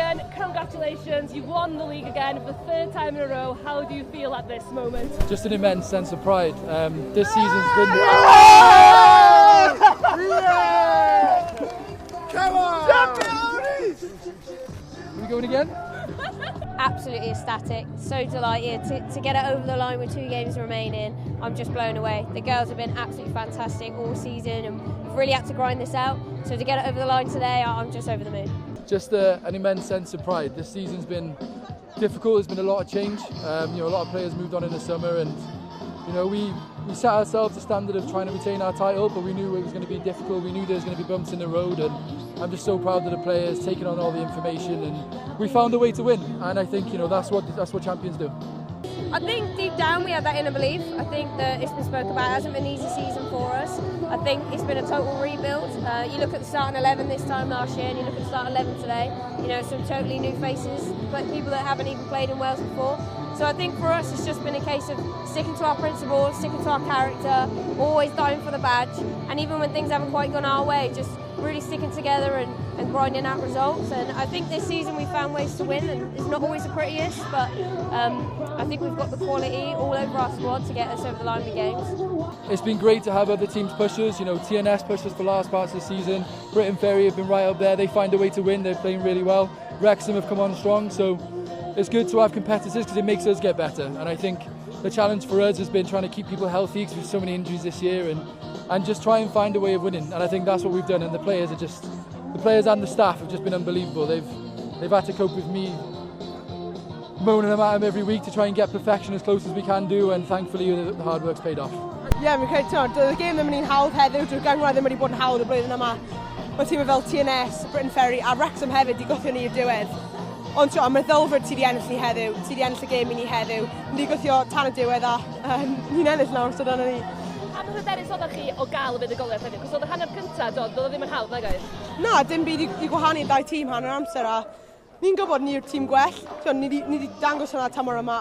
everyone, congratulations, you've won the league again for the third time in a row. How do you feel at this moment? Just an immense sense of pride. This season's been... Come on! Are we going again? Absolutely ecstatic, so delighted to get it over the line with 2 games remaining. I'm just blown away. The girls have been absolutely fantastic all season and we've really had to grind this out. So to get it over the line today, I'm just over the moon. Just an immense sense of pride. This season's been difficult, there's been a lot of change. A lot of players moved on in the summer and we set ourselves a standard of trying to retain our title, but we knew it was going to be difficult. We knew there was going to be bumps in the road, and I'm just so proud of the players taking on all the information, and we found a way to win. And I think that's what champions do. I think deep down we had that inner belief. I think that it's been spoken about. It hasn't been an easy season for us. I think it's been a total rebuild. You look at the starting 11 this time last year, and you look at the starting 11 today. Some totally new faces, but people that haven't even played in Wales before. So I think for us it's just been a case of sticking to our principles, sticking to our character, always dying for the badge, and even when things haven't quite gone our way, just really sticking together and grinding out results. And I think this season we found ways to win, and it's not always the prettiest, but I think we've got the quality all over our squad to get us over the line with games. It's been great to have other teams push us. TNS pushed us for last parts of the season. Britain Ferry have been right up there. They find a way to win. They're playing really well. Wrexham have come on strong, so it's good to have competitors because it makes us get better. And I think the challenge for us has been trying to keep people healthy because we've so many injuries this year, and just try and find a way of winning. And I think that's what we've done. And the players and the staff have just been unbelievable. They've had to cope with me moaning them at them every week to try and get perfection as close as we can do. And thankfully the hard work's paid off. Ie, mi'n credu, y gêm ddim yn un hawdd heddiw, drwy'r gyngor ddim wedi bod yn hawdd y blwyddyn yma. Mae tîmau fel TNS, Britain Ferry a Wrexham hefyd i gothio ni i'r diwedd. Ond am y ddylfryd ti wedi ennill ni heddiw, ti wedi ennill y gêm i ni heddiw. Ni gothio tan y diwedd a ni'n ennill nawr, so dyna ni. A beth hyderus oeddech chi o gael y buddugoliaeth heddiw? Cos oedd y hanner cyntaf, doedd o ddim yn hawdd, nag oedd? Na, dim byd i gwahanu ddau tîm hanner amser a ni'n gwybod ni'r tîm gwell. Ni wedi dangos hwnna tymor yma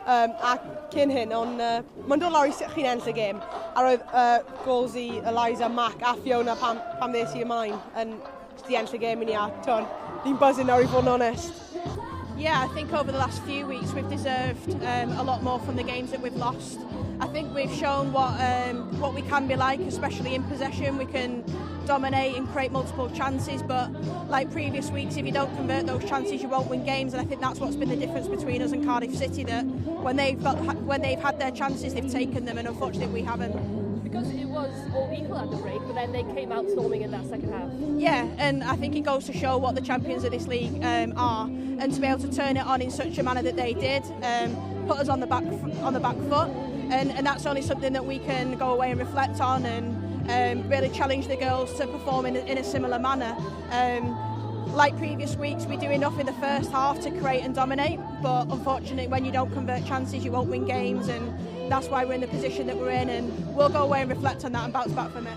a cyn hyn, ond mae'n dod lawr i chi'n ennill y gêm. A roedd gols i Eliza, Mac a Fiona pam ddes i ymlaen yn di ennill y gêm i ni a ni'n buzzing nawr I fod yn honest. Yeah, I think over the last few weeks we've deserved a lot more from the games that we've lost. I think we've shown what we can be like, especially in possession. We can dominate and create multiple chances, but like previous weeks, if you don't convert those chances, you won't win games. And I think that's what's been the difference between us and Cardiff City, that when they've had their chances, they've taken them, and unfortunately we haven't. Because it was all equal at the break, but then they came out storming in that second half. Yeah, and I think it goes to show what the champions of this league are, and to be able to turn it on in such a manner that they did, put us on the back foot, and that's only something that we can go away and reflect on and really challenge the girls to perform in a similar manner. Like previous weeks, we do enough in the first half to create and dominate, but unfortunately when you don't convert chances you won't win games, and that's why we're in the position that we're in, and we'll go away and reflect on that and bounce back from it.